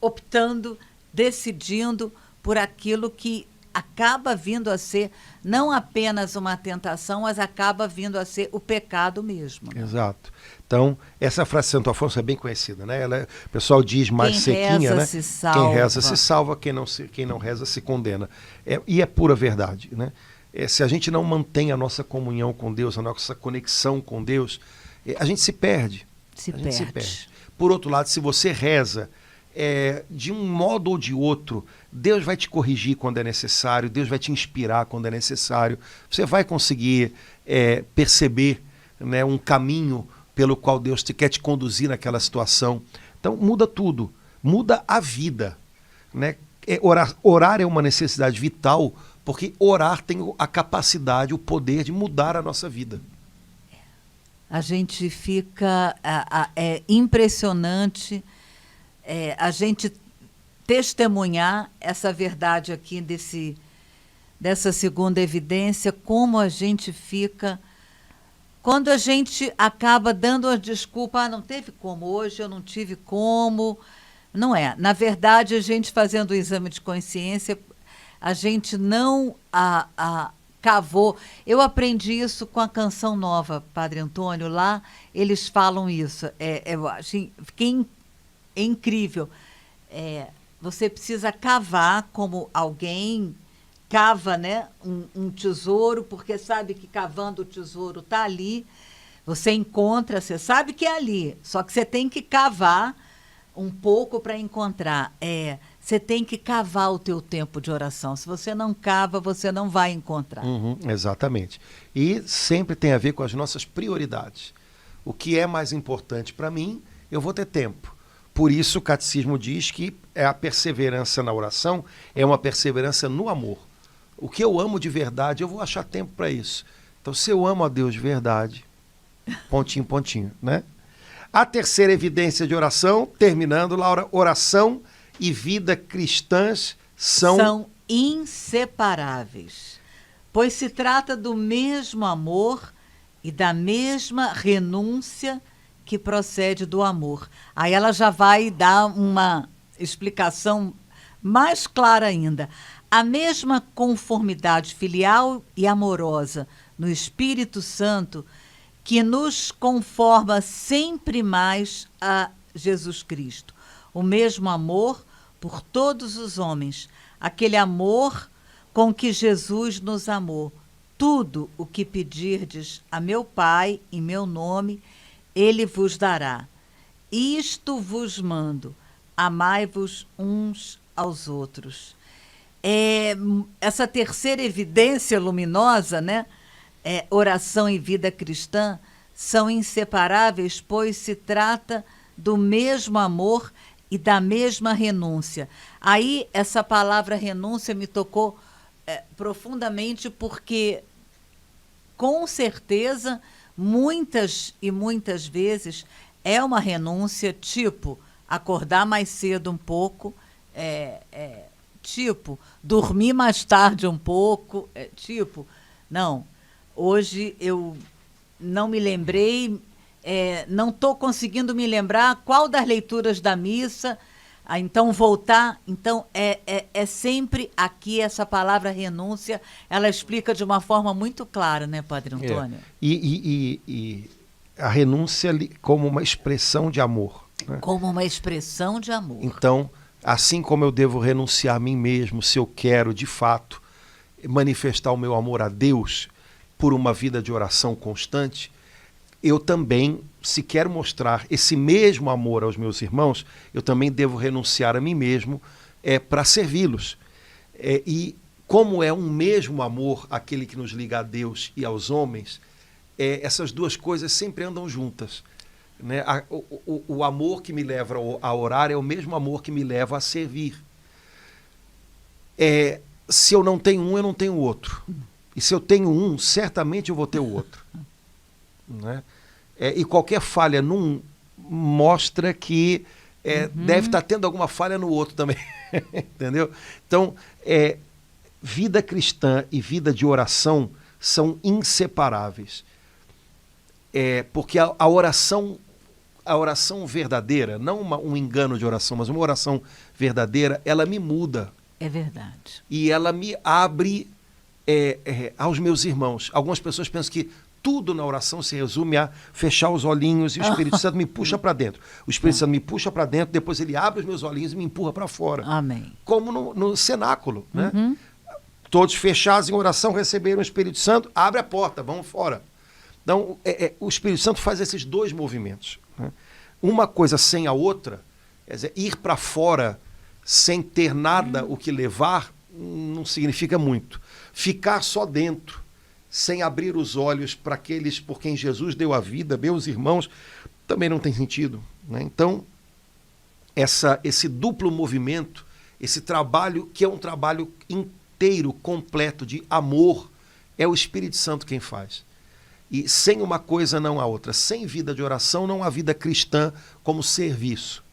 optando, decidindo por aquilo que acaba vindo a ser não apenas uma tentação, mas acaba vindo a ser o pecado mesmo. Exato. Então, essa frase de Santo Afonso é bem conhecida, né? O pessoal diz mais sequinha, né? Se salva. Quem reza se salva, quem não reza se condena. E é pura verdade, né? Se a gente não mantém a nossa comunhão com Deus, a nossa conexão com Deus, a gente se perde. Se perde. Por outro lado, se você reza de um modo ou de outro, Deus vai te corrigir quando é necessário, Deus vai te inspirar quando é necessário, você vai conseguir perceber, né, um caminho pelo qual Deus quer te conduzir naquela situação. Então muda tudo, muda a vida, né? Orar é uma necessidade vital, porque orar tem a capacidade, o poder de mudar a nossa vida. A gente fica... é impressionante a gente testemunhar essa verdade aqui dessa segunda evidência, como a gente fica... Quando a gente acaba dando a desculpa, não teve como hoje, eu não tive como... Não é. Na verdade, a gente fazendo o exame de consciência, a gente não cavou. Eu aprendi isso com a Canção Nova, Padre Antônio. Lá eles falam isso. Eu achei, fiquei incrível. Você precisa cavar como alguém cava, né, um tesouro, porque sabe que cavando o tesouro está ali. Você encontra, você sabe que é ali. Só que você tem que cavar um pouco para encontrar. Você tem que cavar o teu tempo de oração. Se você não cava, você não vai encontrar. Exatamente. E sempre tem a ver com as nossas prioridades. O que é mais importante para mim, eu vou ter tempo. Por isso o catecismo diz que a perseverança na oração é uma perseverança no amor. O que eu amo de verdade, eu vou achar tempo para isso. Então, se eu amo a Deus de verdade, pontinho, pontinho, né? A terceira evidência de oração, terminando, Laura, oração e vida cristãs são inseparáveis, pois se trata do mesmo amor e da mesma renúncia que procede do amor. Aí ela já vai dar uma explicação mais clara ainda. A mesma conformidade filial e amorosa no Espírito Santo que nos conforma sempre mais a Jesus Cristo. O mesmo amor por todos os homens, aquele amor com que Jesus nos amou. Tudo o que pedirdes a meu Pai em meu nome, Ele vos dará. Isto vos mando, amai-vos uns aos outros. Essa terceira evidência luminosa, né, oração e vida cristã são inseparáveis, pois se trata do mesmo amor e da mesma renúncia. Aí, essa palavra renúncia me tocou profundamente, porque, com certeza, muitas e muitas vezes é uma renúncia, tipo, acordar mais cedo um pouco, tipo, dormir mais tarde um pouco, tipo, não, hoje eu não me lembrei, não estou conseguindo me lembrar qual das leituras da missa, então voltar. Então, é sempre aqui essa palavra renúncia, ela explica de uma forma muito clara, né, Padre Antônio? E a renúncia como uma expressão de amor. Né? Como uma expressão de amor. Então, assim como eu devo renunciar a mim mesmo, se eu quero, de fato, manifestar o meu amor a Deus por uma vida de oração constante, eu também, se quero mostrar esse mesmo amor aos meus irmãos, eu também devo renunciar a mim mesmo para servi-los. E como é um mesmo amor aquele que nos liga a Deus e aos homens, essas duas coisas sempre andam juntas. Né? O amor que me leva a orar é o mesmo amor que me leva a servir. Se eu não tenho um, eu não tenho outro. E se eu tenho um, certamente eu vou ter o outro. Né? E qualquer falha num mostra que deve estar tendo alguma falha no outro também. Entendeu? Então, vida cristã e vida de oração são inseparáveis. Porque a oração verdadeira, não um engano de oração, mas uma oração verdadeira, ela me muda. É verdade. E ela me abre aos meus irmãos. Algumas pessoas pensam que tudo na oração se resume a fechar os olhinhos e o Espírito Santo me puxa para dentro. O Espírito Santo me puxa para dentro, depois ele abre os meus olhinhos e me empurra para fora. Amém. Como no cenáculo. Né? Todos fechados em oração receberam o Espírito Santo, abre a porta, vamos fora. Então, o Espírito Santo faz esses dois movimentos. Né? Uma coisa sem a outra, quer dizer, ir para fora sem ter nada o que levar, não significa muito. Ficar só dentro, sem abrir os olhos para aqueles por quem Jesus deu a vida, meus irmãos, também não tem sentido. Né? Então, esse duplo movimento, esse trabalho, que é um trabalho inteiro, completo de amor, é o Espírito Santo quem faz. E sem uma coisa não há outra. Sem vida de oração não há vida cristã como serviço.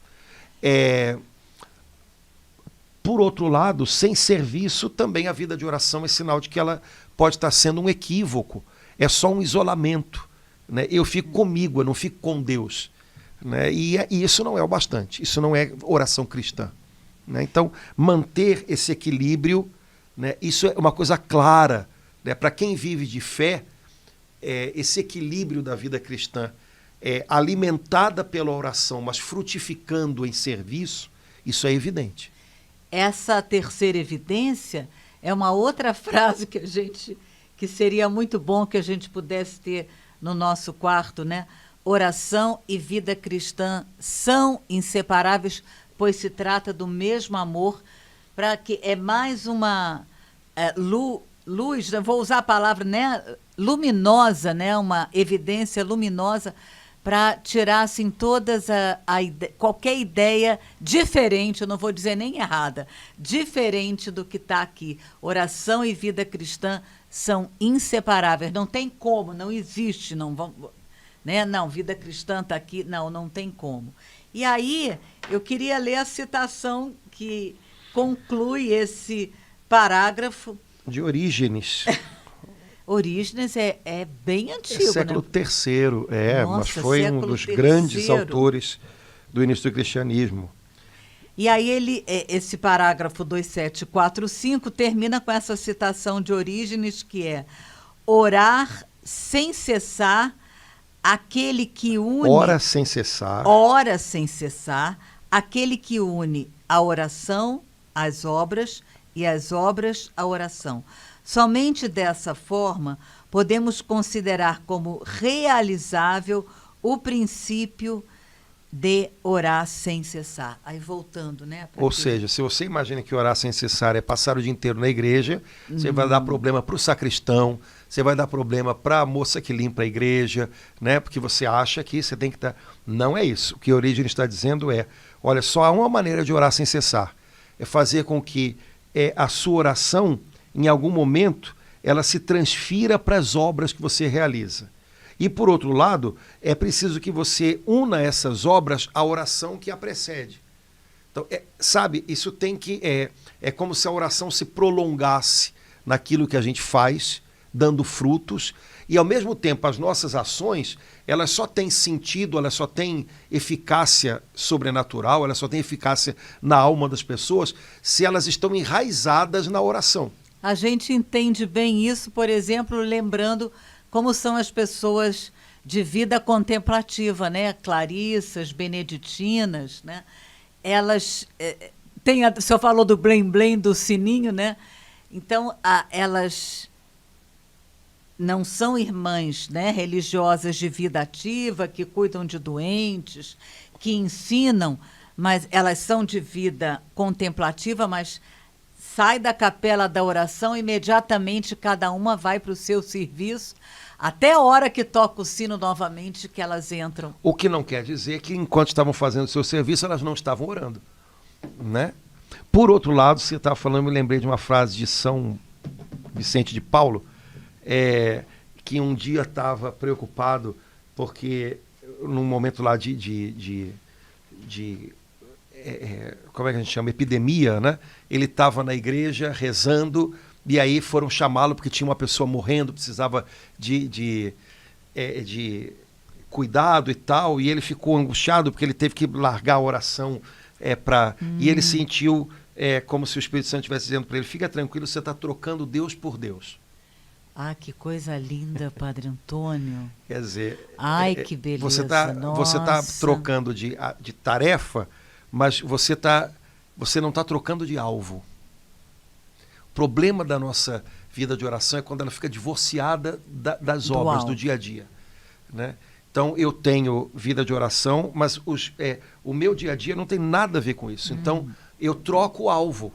Por outro lado, sem serviço, também a vida de oração é sinal de que ela pode estar sendo um equívoco. É só um isolamento. Né? Eu fico comigo, eu não fico com Deus. Né? E isso não é o bastante. Isso não é oração cristã. Né? Então, manter esse equilíbrio, né? Isso é uma coisa clara. Né? Para quem vive de fé, esse equilíbrio da vida cristã, alimentada pela oração, mas frutificando em serviço, isso é evidente. Essa terceira evidência é uma outra frase que seria muito bom que a gente pudesse ter no nosso quarto, né? Oração e vida cristã são inseparáveis, pois se trata do mesmo amor, para que mais uma luz, vou usar a palavra, né, luminosa, né, uma evidência luminosa para tirar assim qualquer ideia diferente, eu não vou dizer nem errada, diferente do que está aqui. Oração e vida cristã são inseparáveis, não tem como, não existe, não, vida cristã está aqui, não tem como. E aí eu queria ler a citação que conclui esse parágrafo. De Orígenes. Orígenes é bem antigo, século né? III, mas foi um dos grandes autores do início do cristianismo. E aí esse parágrafo 2745 termina com essa citação de Orígenes, que é: orar sem cessar, aquele que une... Ora sem cessar, aquele que une a oração às obras e as obras à oração. Somente dessa forma podemos considerar como realizável o princípio de orar sem cessar. Aí voltando, né? Ou seja, se você imagina que orar sem cessar é passar o dia inteiro na igreja, você vai dar problema para o sacristão, você vai dar problema para a moça que limpa a igreja, né? Porque você acha que você tem que estar... Não é isso. O que a Origem está dizendo é, olha, só há uma maneira de orar sem cessar. É fazer com que a sua oração, em algum momento, ela se transfira para as obras que você realiza. E, por outro lado, é preciso que você una essas obras à oração que a precede. Então, sabe, isso tem que... É como se a oração se prolongasse naquilo que a gente faz, dando frutos, e, ao mesmo tempo, as nossas ações, elas só têm sentido, elas só têm eficácia sobrenatural, elas só têm eficácia na alma das pessoas, se elas estão enraizadas na oração. A gente entende bem isso, por exemplo, lembrando como são as pessoas de vida contemplativa, né? Clarissas, beneditinas, né? Elas o senhor falou do blém-blém, do sininho, né? Então, elas não são irmãs, né, religiosas de vida ativa, que cuidam de doentes, que ensinam, mas elas são de vida contemplativa, mas sai da capela da oração, imediatamente cada uma vai para o seu serviço, até a hora que toca o sino novamente que elas entram. O que não quer dizer que, enquanto estavam fazendo o seu serviço, elas não estavam orando, né? Por outro lado, você estava falando, eu me lembrei de uma frase de São Vicente de Paulo, que um dia estava preocupado porque num momento lá como é que a gente chama? Epidemia, né? Ele estava na igreja rezando e aí foram chamá-lo porque tinha uma pessoa morrendo, precisava de cuidado e tal, e ele ficou angustiado porque ele teve que largar a oração e ele sentiu como se o Espírito Santo estivesse dizendo para ele, fica tranquilo, você está trocando Deus por Deus. Ah, que coisa linda, Padre Antônio. Quer dizer... Ai, que beleza, você tá trocando de tarefa, mas você não está trocando de alvo. O problema da nossa vida de oração é quando ela fica divorciada das obras do dia a dia, né? Então, eu tenho vida de oração, mas o meu dia a dia não tem nada a ver com isso. Então, eu troco o alvo.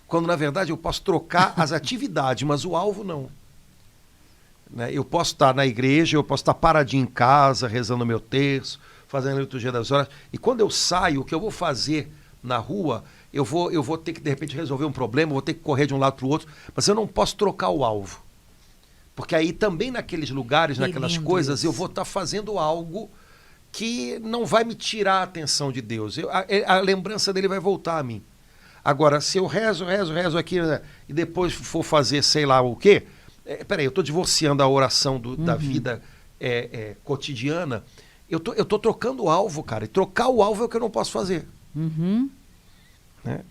Quando, na verdade, eu posso trocar as atividades, mas o alvo não. Né? Eu posso estar na igreja, eu posso estar paradinho em casa, rezando o meu terço, fazendo a liturgia das horas. E quando eu saio, o que eu vou fazer na rua, eu vou ter que, de repente, resolver um problema, vou ter que correr de um lado para o outro, mas eu não posso trocar o alvo. Porque aí também naqueles lugares, naquelas coisas, isso. Eu vou estar fazendo algo que não vai me tirar a atenção de Deus. A lembrança dele vai voltar a mim. Agora, se eu rezo aqui, né, e depois for fazer sei lá o quê, peraí, eu estou divorciando a oração da vida cotidiana, eu tô trocando o alvo, cara. E trocar o alvo é o que eu não posso fazer. Né?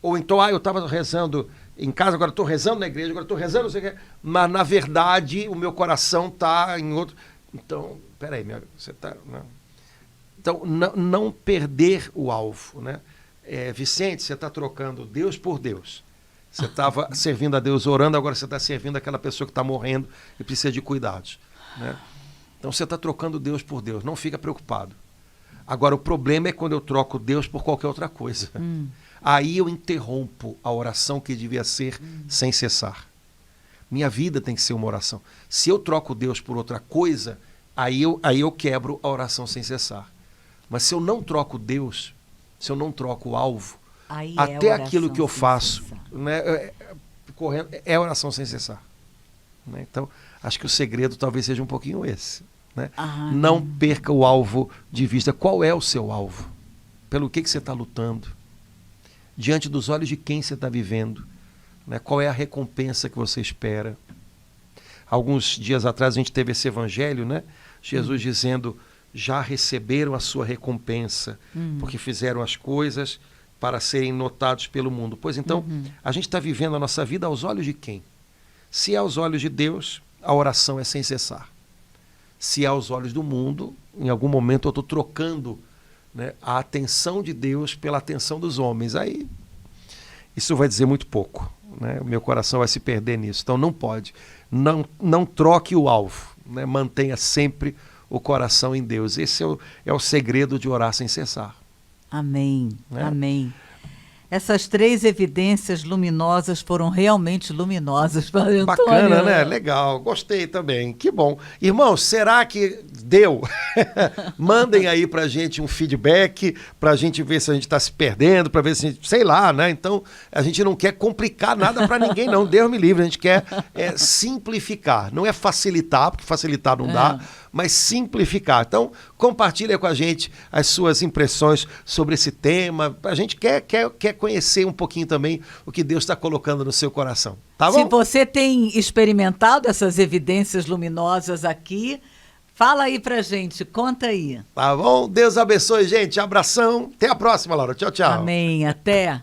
Ou então, eu estava rezando em casa, agora estou rezando na igreja, agora estou rezando, não sei o quê, mas na verdade o meu coração está em outro... Então, peraí, você está... Então, não perder o alvo, né? Vicente, você está trocando Deus por Deus. Você estava servindo a Deus orando, agora você está servindo aquela pessoa que está morrendo e precisa de cuidados, né? Então você está trocando Deus por Deus, não fica preocupado. Agora, o problema é quando eu troco Deus por qualquer outra coisa. Aí eu interrompo a oração que devia ser sem cessar. Minha vida tem que ser uma oração. Se eu troco Deus por outra coisa, aí eu quebro a oração sem cessar. Mas se eu não troco Deus, se eu não troco o alvo, aí até aquilo que eu faço, né, correndo, é oração sem cessar. Né? Então, acho que o segredo talvez seja um pouquinho esse. Né? Não perca o alvo de vista. Qual é o seu alvo? Pelo que você está lutando? Diante dos olhos de quem você está vivendo? Né? Qual é a recompensa que você espera? Alguns dias atrás a gente teve esse evangelho, né? Jesus dizendo, já receberam a sua recompensa, porque fizeram as coisas para serem notados pelo mundo. Pois então, a gente está vivendo a nossa vida aos olhos de quem? Se é aos olhos de Deus, a oração é sem cessar. Se é aos olhos do mundo, em algum momento eu estou trocando, né, a atenção de Deus pela atenção dos homens. Aí, isso vai dizer muito pouco. Né? O meu coração vai se perder nisso. Então não pode. Não troque o alvo. Né? Mantenha sempre o coração em Deus. Esse é o segredo de orar sem cessar. Amém. Né? Amém. essas 3 evidências luminosas foram realmente luminosas para Antônio. Bacana, né? Legal, gostei também, que bom. Irmãos, será que deu? Mandem aí pra gente um feedback, pra gente ver se a gente tá se perdendo, pra ver se a gente, sei lá, né? Então, a gente não quer complicar nada pra ninguém, não. Deus me livre, a gente quer simplificar. Não é facilitar, porque facilitar não dá, mas simplificar. Então, compartilha com a gente as suas impressões sobre esse tema. A gente quer conhecer um pouquinho também o que Deus está colocando no seu coração. Tá bom? Se você tem experimentado essas evidências luminosas aqui, fala aí pra gente, conta aí. Tá bom? Deus abençoe, gente. Abração. Até a próxima, Laura. Tchau, tchau. Amém. Até.